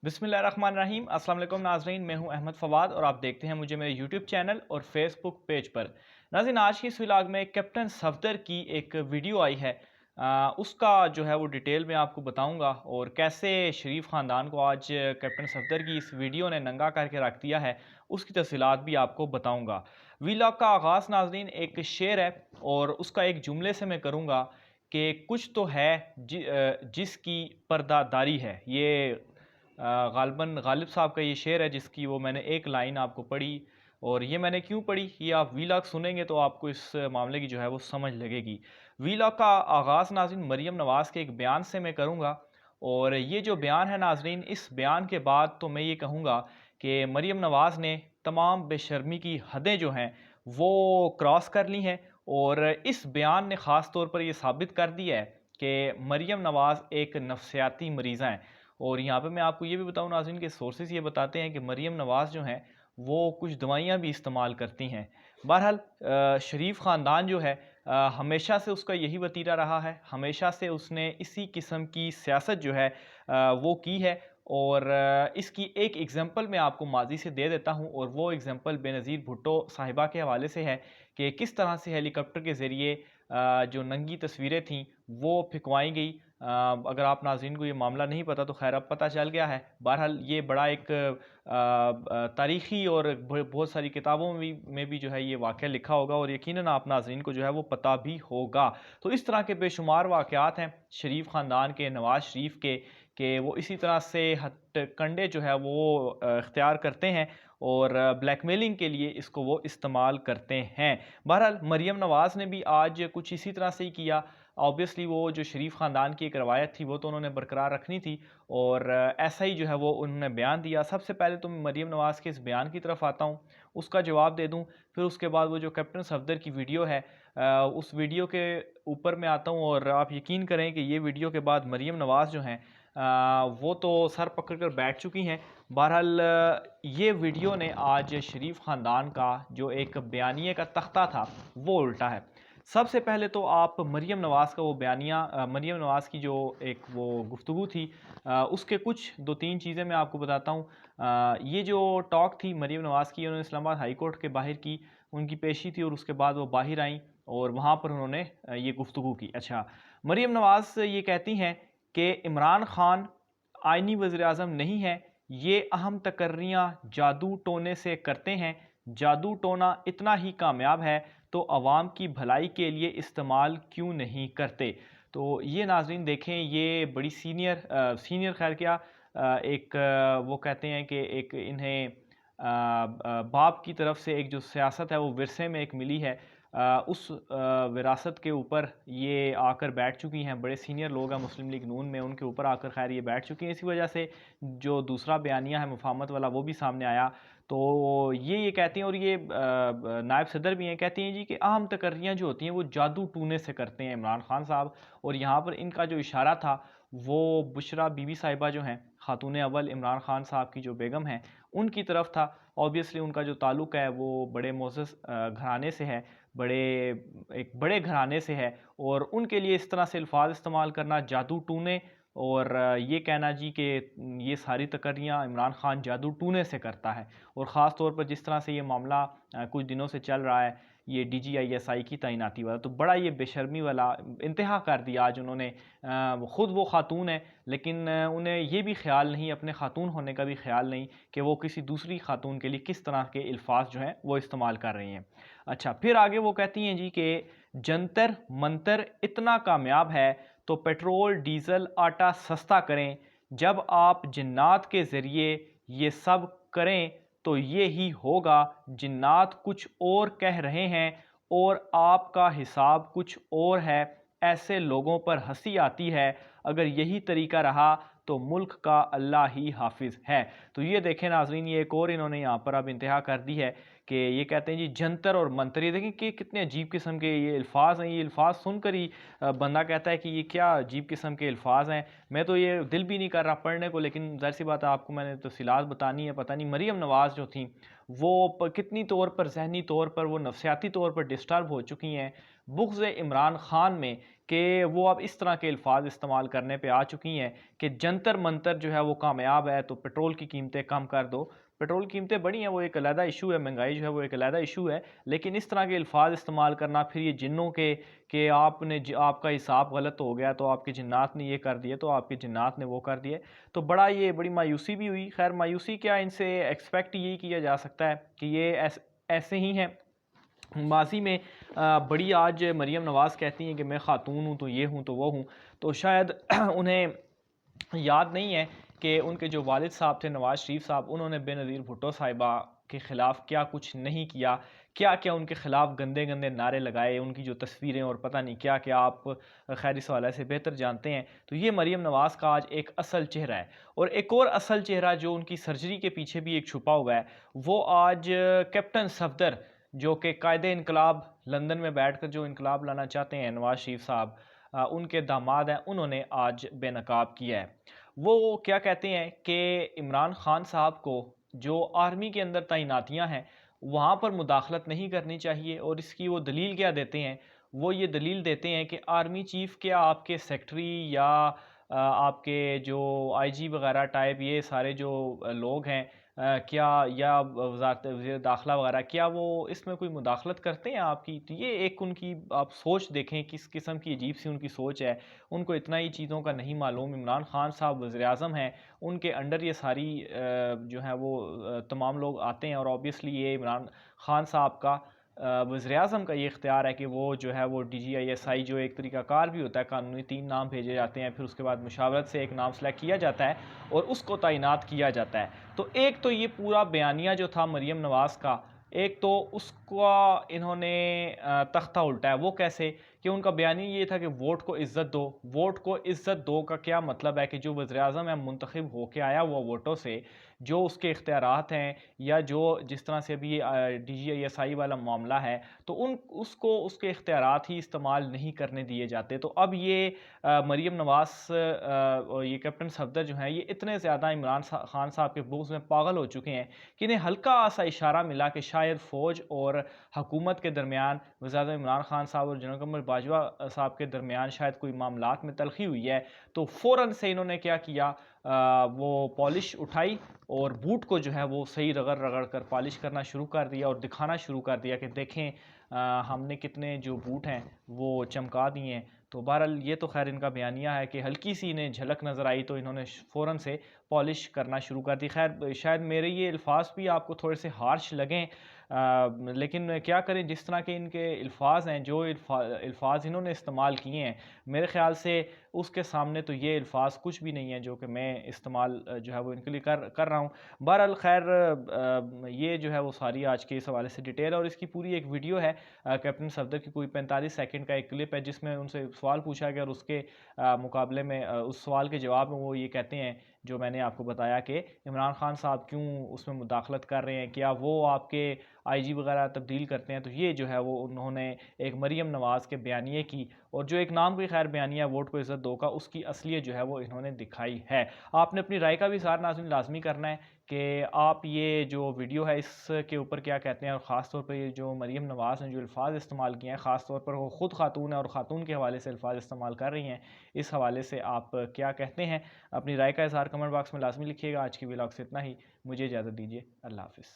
बिस्मिल्लाहिर्रहमानिर्रहीम। अस्सलाम वालेकुम नाज़रीन, मैं हूं अहमद फ़वाद और आप देखते हैं मुझे मेरे यूट्यूब चैनल और फेसबुक पेज पर। नाज़रीन, आज की इस व्लॉग में कैप्टन सफदर की एक वीडियो आई है। उसका जो है वो डिटेल में आपको बताऊंगा और कैसे शरीफ ख़ानदान को आज कैप्टन सफदर की इस वीडियो ने नंगा करके रख दिया है, उसकी तफसीलात भी आपको बताऊँगा। व्लॉग का आगाज़ नाज़रीन एक शेर है और उसका एक जुमले से मैं करूँगा कि कुछ तो है जिसकी पर्दादारी है। ये गालिबन गालिब साहब का ये शेर है जिसकी वो मैंने एक लाइन आपको पढ़ी। और ये मैंने क्यों पढ़ी ये आप व्लॉग सुनेंगे तो आपको इस मामले की जो है वो समझ लगेगी। व्लॉग का आगाज़ नाज़रीन मरियम नवाज़ के एक बयान से मैं करूँगा और ये जो बयान है नाज़रीन, इस बयान के बाद तो मैं ये कहूँगा कि मरियम नवाज़ ने तमाम बेशर्मी की हदें जो हैं वो क्रॉस कर ली हैं। और इस बयान ने ख़ास तौर पर यह साबित कर दिया है कि मरियम नवाज़ एक नफसियाती मरीज़ा हैं। और यहाँ पे मैं आपको ये भी बताऊँ नाज़रीन के सोर्सेज ये बताते हैं कि मरियम नवाज़ जो हैं वो कुछ दवाइयाँ भी इस्तेमाल करती हैं। बहरहाल शरीफ ख़ानदान जो है हमेशा से उसका यही वतीरा रहा है, हमेशा से उसने इसी किस्म की सियासत जो है वो की है। और इसकी एक एग्ज़ाम्पल मैं आपको माजी से दे देता हूँ और वो एग्ज़ाम्पल बेनज़ीर भुट्टो साहिबा के हवाले से है कि किस तरह से हेलीकॉप्टर के ज़रिए जो नंगी तस्वीरें थीं वो फिकवाई गई। अगर आप नाज़रीन को ये मामला नहीं पता तो खैर अब पता चल गया है। बहरहाल ये बड़ा एक तारीख़ी और बहुत सारी किताबों में भी जो है ये वाक़या लिखा होगा और यकीनन आप नाज़रीन को जो है वो पता भी होगा। तो इस तरह के बेशुमार वाक़यात हैं शरीफ ख़ानदान के, नवाज़ शरीफ के, कि वो इसी तरह से हथकंडे जो है वो इख्तियार करते हैं और ब्लैकमेलिंग के लिए इसको वो इस्तेमाल करते हैं। बहरहाल मरियम नवाज़ ने भी आज कुछ इसी तरह से ही किया। ऑब्वियसली वो जो शरीफ ख़ानदान की एक रवायत थी वो तो उन्होंने बरकरार रखनी थी और ऐसा ही जो है वो उन्होंने बयान दिया। सबसे पहले तो मैं मरियम नवाज़ के इस बयान की तरफ आता हूँ, उसका जवाब दे दूँ, फिर उसके बाद वो जो कैप्टन सफदर की वीडियो है उस वीडियो के ऊपर मैं आता हूँ। और आप यकीन करें कि ये वीडियो के बाद मरियम नवाज़ जो हैं वो तो सर पकड़ कर बैठ चुकी हैं। बहरहाल ये वीडियो ने आज शरीफ ख़ानदान का जो एक बयानिए का तख्ता था वो उल्टा है। सबसे पहले तो आप मरियम नवाज़ का वो बयानिया मरियम नवाज़ की जो एक वो गुफ्तगू थी उसके कुछ 2-3 चीज़ें मैं आपको बताता हूँ। ये जो टॉक थी मरियम नवाज़ की, उन्होंने इस्लामाबाद हाई कोर्ट के बाहर की, उनकी पेशी थी और उसके बाद वो बाहर आईं और वहाँ पर उन्होंने ये गुफ्तगू की। अच्छा, मरियम नवाज़ ये कहती हैं कि इमरान खान आइनी वज़ीर-ए-आज़म नहीं है, ये अहम तकर्रियाँ जादू टोने से करते हैं। जादू टोना इतना ही कामयाब है तो अवाम की भलाई के लिए इस्तेमाल क्यों नहीं करते। तो ये नाज़रीन देखें, ये बड़ी सीनियर खैर क्या एक वो कहते हैं कि एक इन्हें बाप की तरफ से एक जो सियासत है वो विरसे में एक मिली है। उस विरासत के ऊपर ये आकर बैठ चुकी हैं। बड़े सीनियर लोग हैं मुस्लिम लीग नून में, उनके ऊपर आकर खैर ये बैठ चुकी हैं। इसी वजह से जो दूसरा बयानिया है मुफाहमत वाला वो भी सामने आया। तो ये कहती हैं और ये नायब सदर भी हैं, कहती हैं जी कि अहम तकर्रियाँ जो होती हैं वो जादू टूने से करते हैं इमरान खान साहब। और यहाँ पर इनका जो इशारा था वो बुशरा बीबी साहिबा जो हैं, खातून अव्वल इमरान खान साहब की जो बेगम हैं, उनकी तरफ था। ऑब्वियसली उनका जो ताल्लुक़ है वो बड़े मोअज़्ज़ज़ घराने से है, एक बड़े घराने से है। और उनके लिए इस तरह से अल्फाज इस्तेमाल करना जादू टूने और ये कहना जी कि ये सारी तकर्रियाँ इमरान खान जादू टूने से करता है। और ख़ास तौर पर जिस तरह से ये मामला कुछ दिनों से चल रहा है, ये DGISI की तैनाती वाला, तो बड़ा ये बेशर्मी वाला इंतहा कर दिया आज उन्होंने। ख़ुद वो ख़ातून है लेकिन उन्हें ये भी ख्याल नहीं, अपने ख़ातून होने का भी ख्याल नहीं कि वो किसी दूसरी ख़ातून के लिए किस तरह के अल्फाज जो हैं वो इस्तेमाल कर रही हैं। अच्छा, फिर आगे वो कहती हैं जी कि जंतर मंतर इतना कामयाब है तो पेट्रोल डीज़ल आटा सस्ता करें। जब आप जिन्नात के ज़रिए ये सब करें तो ये ही होगा। जिन्नात कुछ और कह रहे हैं और आपका हिसाब कुछ और है। ऐसे लोगों पर हंसी आती है। अगर यही तरीका रहा तो मुल्क का अल्लाह ही हाफिज़ है। तो ये देखें नाज़रीन, ये एक और इन्होंने यहाँ पर अब इंतहा कर दी है कि ये कहते हैं जी जंतर और मंतर। ये देखें कि कितने अजीब किस्म के ये अल्फाज हैं। ये अल्फाज सुनकर ही बंदा कहता है कि ये क्या अजीब किस्म के अल्फाज हैं। मैं तो ये दिल भी नहीं कर रहा पढ़ने को, लेकिन ज़ाहिर सी बात है आपको मैंने तफसीलात बतानी है। पता नहीं मरीम नवाज़ जो थी वो कितनी तौर पर, जहनी तौर पर, वो नफसियाती तौर पर डिस्टर्ब हो चुकी हैं बुग़्ज़ इमरान ख़ान में, कि वो अब इस तरह के अल्फाज इस्तेमाल करने पे आ चुकी हैं कि जंतर मंतर जो है वो कामयाब है तो पेट्रोल की कीमतें कम कर दो। पेट्रोल की कीमतें बढ़ी हैं, वो एक अलहदा इशू है, महंगाई जो है वो एक अलहदा इशू है, लेकिन इस तरह के अल्फाज इस्तेमाल करना, फिर ये जिन्नों के कि आपका हिसाब गलत हो गया तो आपके जिन्नात ने ये कर दिए, तो आपके जिन्नात ने वो कर दिए, तो बड़ी मायूसी भी हुई। खैर मायूसी क्या, इनसे एक्सपेक्ट यही किया जा सकता है कि ये ऐसे ही हैं। माजी में बड़ी आज मरीम नवाज़ कहती हैं कि मैं ख़ातून हूँ तो ये हूँ तो वो हूँ, तो शायद उन्हें याद नहीं है कि उनके जो वालिद साहब थे नवाज़ शरीफ साहब, उन्होंने बेनज़ीर भुट्टो साहिबा के ख़िलाफ़ क्या कुछ नहीं किया, क्या क्या उनके ख़िलाफ़ गंदे गंदे नारे लगाए, उनकी जो तस्वीरें और पता नहीं क्या क्या, आप खैर इस हवाले से बेहतर जानते हैं। तो ये मरीम नवाज़ का आज एक असल चेहरा है। और एक और असल चेहरा जो उनकी सर्जरी के पीछे भी एक छुपा हुआ है, वो आज कैप्टन सफदर, जो कि कायदे इनकलाब लंदन में बैठकर जो इनकलाब लाना चाहते हैं नवाज़ शरीफ साहब, उनके दामाद हैं, उन्होंने आज बेनकाब किया है। वो क्या कहते हैं कि इमरान ख़ान साहब को जो आर्मी के अंदर तैनातियां हैं वहाँ पर मुदाखलत नहीं करनी चाहिए, और इसकी वो दलील क्या देते हैं, वो ये दलील देते हैं कि आर्मी चीफ़ क्या आपके सेक्रेटरी या आपके जो आईजी वगैरह टाइप ये सारे जो लोग हैं, क्या, या वज़ारत वज़ीर दाखिला वगैरह, क्या वो इसमें कोई मुदाखलत करते हैं आपकी? तो ये एक उनकी आप सोच देखें किस किस्म की अजीब सी उनकी सोच है। उनको इतना ही चीज़ों का नहीं मालूम। इमरान ख़ान साहब वज़ीर-ए-आज़म हैं, उनके अंडर ये सारी जो है वो तमाम लोग आते हैं, और ऑब्वियसली ये इमरान ख़ान साहब का वज़ीर-ए-आज़म का ये इख्तियार है कि वो जो है वो DGISI जो एक तरीक़ाकार भी होता है कानूनी, 3 नाम भेजे जाते हैं, फिर उसके बाद मुशावरत से एक नाम सेलेक्ट किया जाता है और उसको तैनात किया जाता है। तो एक तो ये पूरा बयानिया जो था मरीम नवाज़ का, एक तो उसका इन्होंने तख्ता उल्टा है। वो कैसे, कि उनका बयानिया ये था कि वोट को इज़्ज़त दो। वोट को इज़्ज़त दो का क्या मतलब है कि जो वज़ीर-ए-आज़म है मुंतखब होके आया हुआ वोटों से, जो उसके इख्तियारात हैं, या जो जिस तरह से अभी DGISI वाला मामला है, तो उसको उसके इख्तियारात ही इस्तेमाल नहीं करने दिए जाते। तो अब ये मरीम नवाज़ ये कैप्टन सफदर जो हैं, ये इतने ज़्यादा इमरान ख़ान साहब के बुग़्ज़ में पागल हो चुके हैं कि इन्हें हल्का सा इशारा मिला कि शायद फ़ौज और हुकूमत के दरमियान, वज़ीर इमरान ख़ान साहब और जनरल कमर बाजवा साहब के दरमियान शायद कोई मामलात में तलख़ी हुई है, तो फ़ौरन से इन्होंने क्या किया, वो पॉलिश उठाई और बूट को जो है वो सही रगड़ रगड़ कर पॉलिश करना शुरू कर दिया और दिखाना शुरू कर दिया कि देखें हमने कितने जो बूट हैं वो चमका दिए हैं। तो बहरहाल ये तो खैर इनका बयानिया है कि हल्की सी इन्हें झलक नज़र आई तो इन्होंने फ़ौरन से पॉलिश करना शुरू कर दी। खैर शायद मेरे ये अल्फाज भी आपको थोड़े से हार्श लगें, लेकिन क्या करें, जिस तरह के इनके अल्फाज हैं, जो अल्फाज इन्होंने इस्तेमाल किए हैं, मेरे ख़्याल से उसके सामने तो ये अल्फाज कुछ भी नहीं है जो कि मैं इस्तेमाल जो है वो इनके लिए कर रहा हूँ। बहरहाल खैर ये जो है वो सारी आज के इस हवाले से डिटेल है, और इसकी पूरी एक वीडियो है कैप्टन सफदर की, कोई 45 सेकंड का एक क्लिप है जिसमें उनसे सवाल पूछा गया, और उसके मुकाबले में उस सवाल के जवाब में वो ये कहते हैं जो मैंने आपको बताया कि इमरान ख़ान साहब क्यों उसमें मुदाखलत कर रहे हैं, क्या वो आपके IG वगैरह तब्दील करते हैं। तो ये जो है वो उन्होंने एक मरीम नवाज़ के बयानिए की, और जो एक नाम की खैर बयानिया वोट को इज़्ज़त दो का, उसकी असलियत जो है वो इन्होंने दिखाई है। आपने अपनी राय का भी इज़हार नाज़रीन लाजमी करना है कि आप ये जो वीडियो है इसके ऊपर क्या कहते हैं, और ख़ास तौर पर ये जो मरीम नवाज़ ने जो अल्फाज इस्तेमाल किए हैं, ख़ास तौर पर वो ख़ुद खातून है और ख़ातून के हवाले से अल्फाज इस्तेमाल कर रही हैं, इस हवाले से आप क्या कहते हैं। अपनी राय का इज़हार कमेंट बॉक्स में लाजमी लिखिएगा। आज की व्लॉग से इतना ही, मुझे इजाज़त दीजिए, अल्लाह हाफ़िज़।